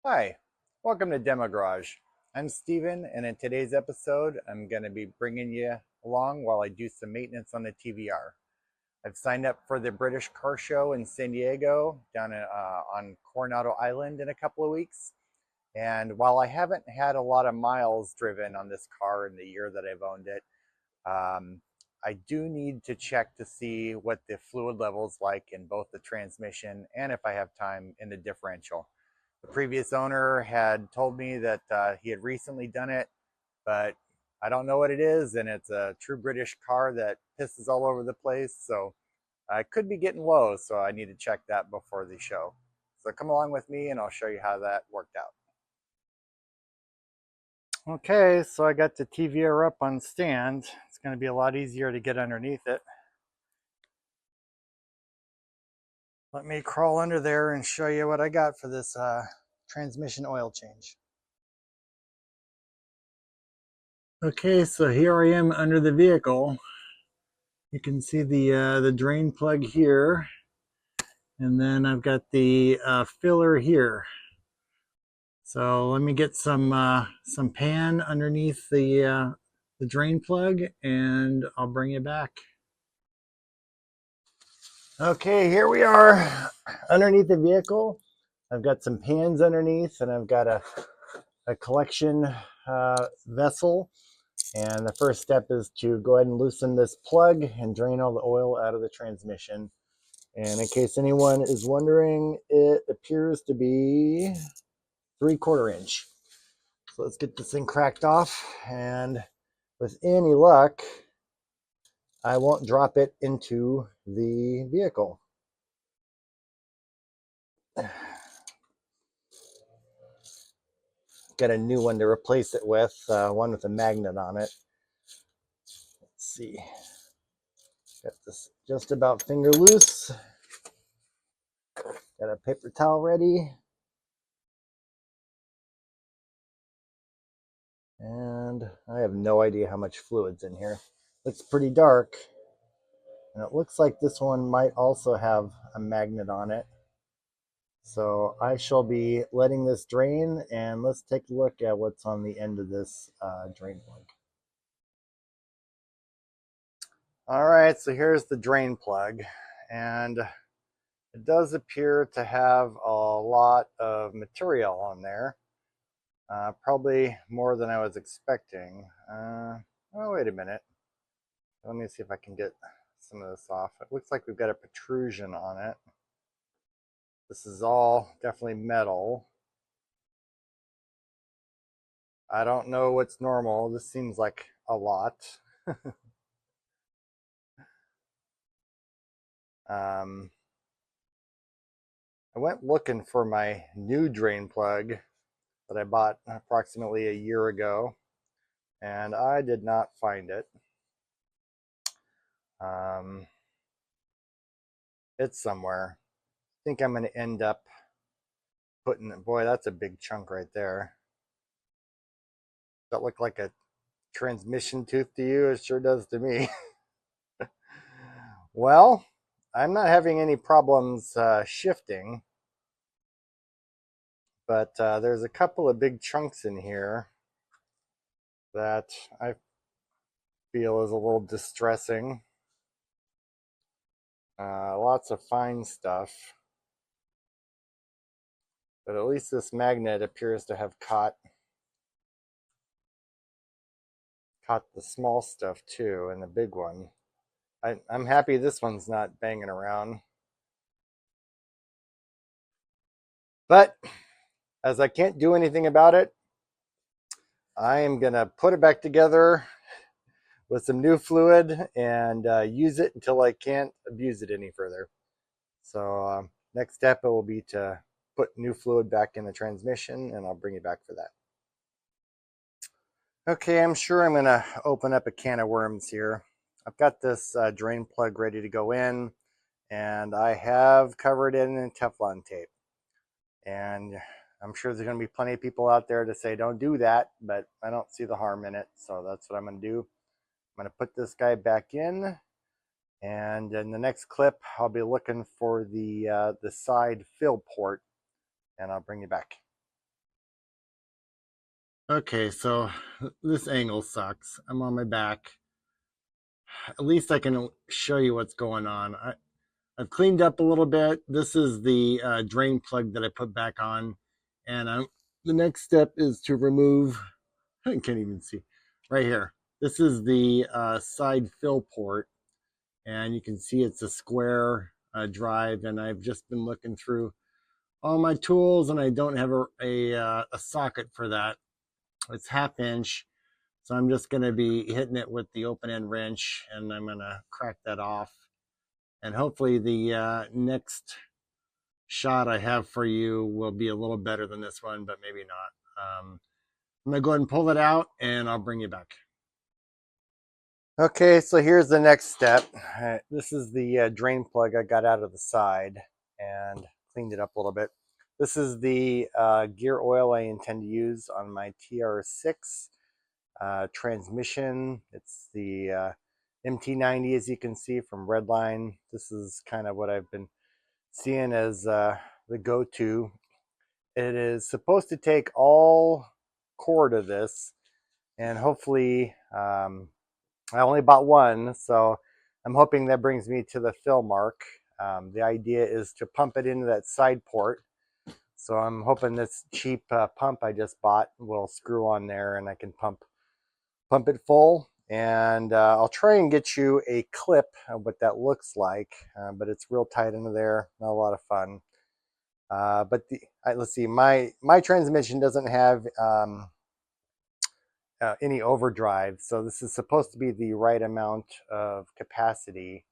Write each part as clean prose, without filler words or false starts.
Hi, welcome to Demo Garage. I'm Steven, and in today's episode, I'm going to be bringing you along while I do some maintenance on the TVR. I've signed up for the British Car Show in San Diego down on Coronado Island in a couple of weeks. And while I haven't had a lot of miles driven on this car in the year that I've owned it, I do need to check to see what the fluid level's like in both the transmission and, if I have time, in the differential. The previous owner had told me that he had recently done it, but I don't know what it is, and it's a true British car that pisses all over the place, so I could be getting low, so I need to check that before the show. So come along with me and I'll show you how that worked out. Okay, so I got the TVR up on stand. It's going to be a lot easier to get underneath it. Let me crawl under there and show you what I got for this transmission oil change. Okay, so here I am under the vehicle. You can see the drain plug here, and then I've got the filler here. So let me get some pan underneath the drain plug, and I'll bring you back. Okay, here we are underneath the vehicle. I've got some pans underneath, and I've got a collection vessel. And the first step is to go ahead and loosen this plug and drain all the oil out of the transmission. And in case anyone is wondering, it appears to be 3/4 inch. So let's get this thing cracked off, and with any luck, I won't drop it into the vehicle. Got a new one to replace it with, one with a magnet on it. Let's see. Got this just about finger loose. Got a paper towel ready. And I have no idea how much fluid's in here. Looks pretty dark. And it looks like this one might also have a magnet on it. So I shall be letting this drain, and let's take a look at what's on the end of this drain plug. All right, so here's the drain plug, and it does appear to have a lot of material on there. Probably more than I was expecting. Oh, wait a minute. Let me see if I can get some of this off. It looks like we've got a protrusion on it. This is all definitely metal. I don't know what's normal. This seems like a lot. I went looking for my new drain plug that I bought approximately a year ago, and I did not find it. It's somewhere. I think I'm going to end up putting, boy, that's a big chunk right there. That look like a transmission tooth to you? It sure does to me. Well, I'm not having any problems shifting, but there's a couple of big chunks in here that I feel is a little distressing. Lots of fine stuff, but at least this magnet appears to have caught the small stuff too, and the big one. I'm happy this one's not banging around. But as I can't do anything about it, I am going to put it back together with some new fluid and use it until I can't abuse it any further. So next step, it will be to put new fluid back in the transmission, and I'll bring you back for that. Okay, I'm sure I'm going to open up a can of worms here. I've got this drain plug ready to go in, and I have covered it in Teflon tape. And I'm sure there's going to be plenty of people out there to say don't do that, but I don't see the harm in it, so that's what I'm going to do. I'm going to put this guy back in, and in the next clip, I'll be looking for the side fill port, and I'll bring you back. Okay, so this angle sucks. I'm on my back. At least I can show you what's going on. I've cleaned up a little bit. This is the drain plug that I put back on. And the next step is to remove, I can't even see, right here. This is the side fill port. And you can see it's a square drive. And I've just been looking through all my tools and I don't have a socket for that. It's 1/2 inch. So I'm just going to be hitting it with the open end wrench and I'm going to crack that off. And hopefully the next shot I have for you will be a little better than this one, but maybe not. I'm going to go ahead and pull it out and I'll bring you back. Okay, so here's the next step. This is the drain plug I got out of the side and cleaned it up a little bit. This is the gear oil I intend to use on my TR6 transmission. It's the MT-90, as you can see, from Redline. This is kind of what I've been seeing as the go-to. It is supposed to take all cord of this, and hopefully I only bought one, so I'm hoping that brings me to the fill mark. The idea is to pump it into that side port. So I'm hoping this cheap pump I just bought will screw on there and I can pump it full. And I'll try and get you a clip of what that looks like, but it's real tight into there, not a lot of fun. But let's see, my transmission doesn't have any overdrive, so this is supposed to be the right amount of capacity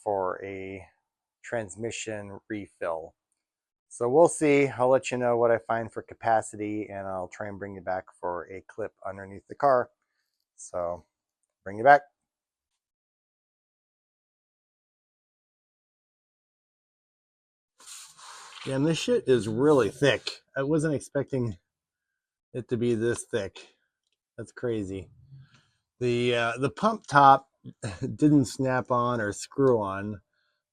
for a transmission refill. So we'll see. I'll let you know what I find for capacity, and I'll try and bring you back for a clip underneath the car. So bring you back. Yeah, and this shit is really thick. I wasn't expecting it to be this thick. That's crazy. The pump top didn't snap on or screw on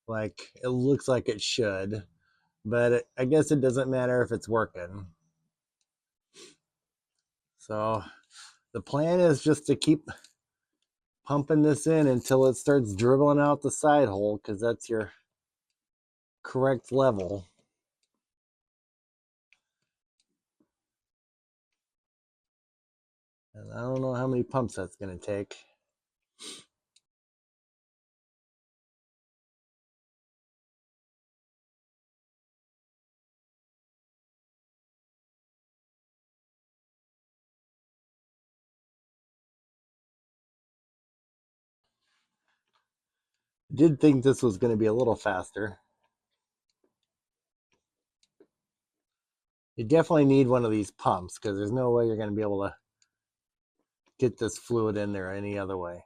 like it looks like it should, but I guess it doesn't matter if it's working. So the plan is just to keep pumping this in until it starts dribbling out the side hole, because that's your correct level. And I don't know how many pumps that's going to take. Did think this was going to be a little faster. You definitely need one of these pumps because there's no way you're going to be able to get this fluid in there any other way.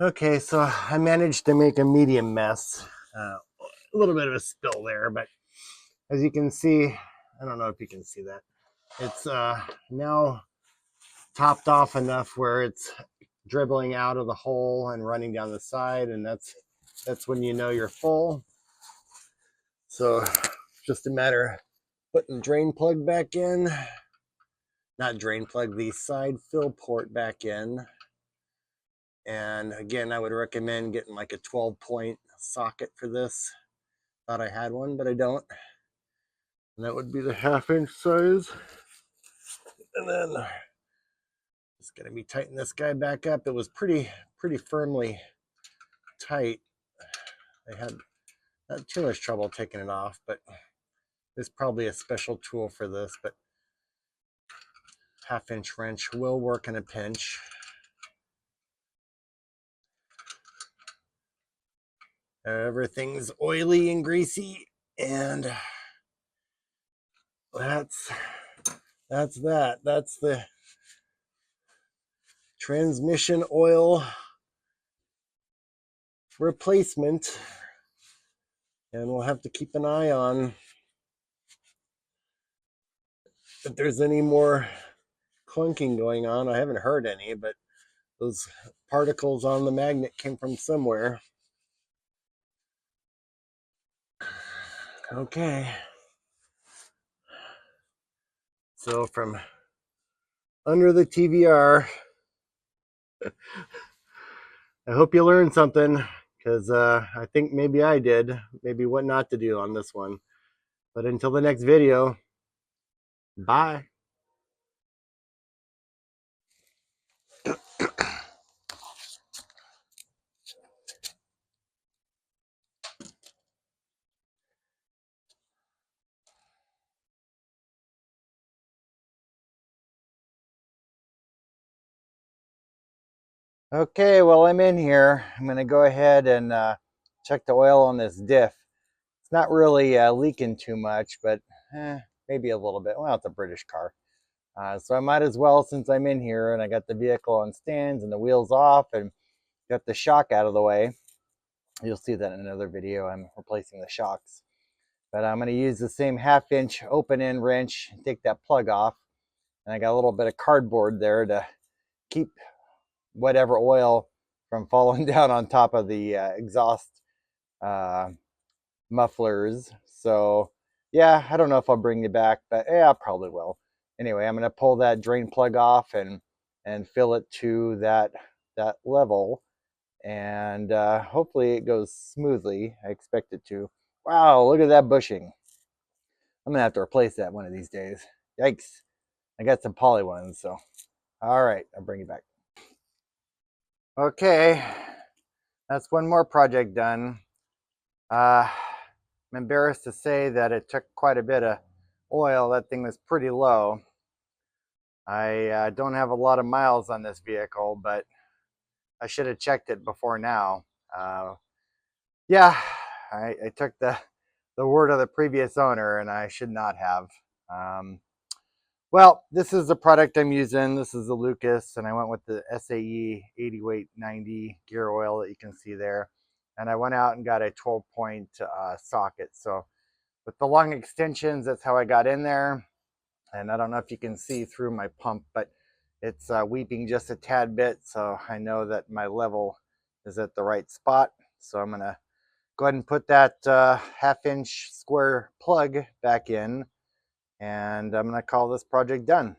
Okay, so I managed to make a medium mess. A little bit of a spill there, but as you can see, I don't know if you can see that. It's now topped off enough where it's dribbling out of the hole and running down the side, and that's when you know you're full. So just a matter of putting the drain plug back in. Not drain plug, the side fill port back in. And again, I would recommend getting like a 12-point socket for this. Thought I had one, but I don't. And that would be the 1/2 inch size. And then just gonna be tightening this guy back up. It was pretty firmly tight. I had not too much trouble taking it off, but there's probably a special tool for this, but 1/2 inch wrench will work in a pinch. Everything's oily and greasy, and that's that. That's the transmission oil replacement, and we'll have to keep an eye on if there's any more clunking going on. I haven't heard any, but those particles on the magnet came from somewhere. Okay. So from under the TVR, I hope you learned something, because I think maybe I did, maybe what not to do on this one. But until the next video, bye. Okay, well, I'm in here. I'm going to go ahead and check the oil on this diff. It's not really leaking too much, but maybe a little bit. Well, it's a British car. So I might as well, since I'm in here and I got the vehicle on stands and the wheels off and got the shock out of the way. You'll see that in another video. I'm replacing the shocks. But I'm going to use the same 1/2-inch open-end wrench, take that plug off. And I got a little bit of cardboard there to keep whatever oil from falling down on top of the exhaust mufflers. So yeah, I don't know if I'll bring it back, but yeah, I probably will. Anyway, I'm going to pull that drain plug off and fill it to that level, and hopefully it goes smoothly. I expect it to. Wow, look at that bushing. I'm gonna have to replace that one of these days. Yikes. I got some poly ones, so all right, I'll bring it back. Okay, that's one more project done. I'm embarrassed to say that it took quite a bit of oil. That thing was pretty low. I don't have a lot of miles on this vehicle, but I should have checked it before now. Yeah, I took the word of the previous owner, and I should not have. Well, this is the product I'm using. This is the Lucas, and I went with the SAE80W-90 gear oil that you can see there. And I went out and got a 12-point socket. So with the long extensions, that's how I got in there. And I don't know if you can see through my pump, but it's weeping just a tad bit. So I know that my level is at the right spot. So I'm going to go ahead and put that 1/2-inch square plug back in. And I'm going to call this project done.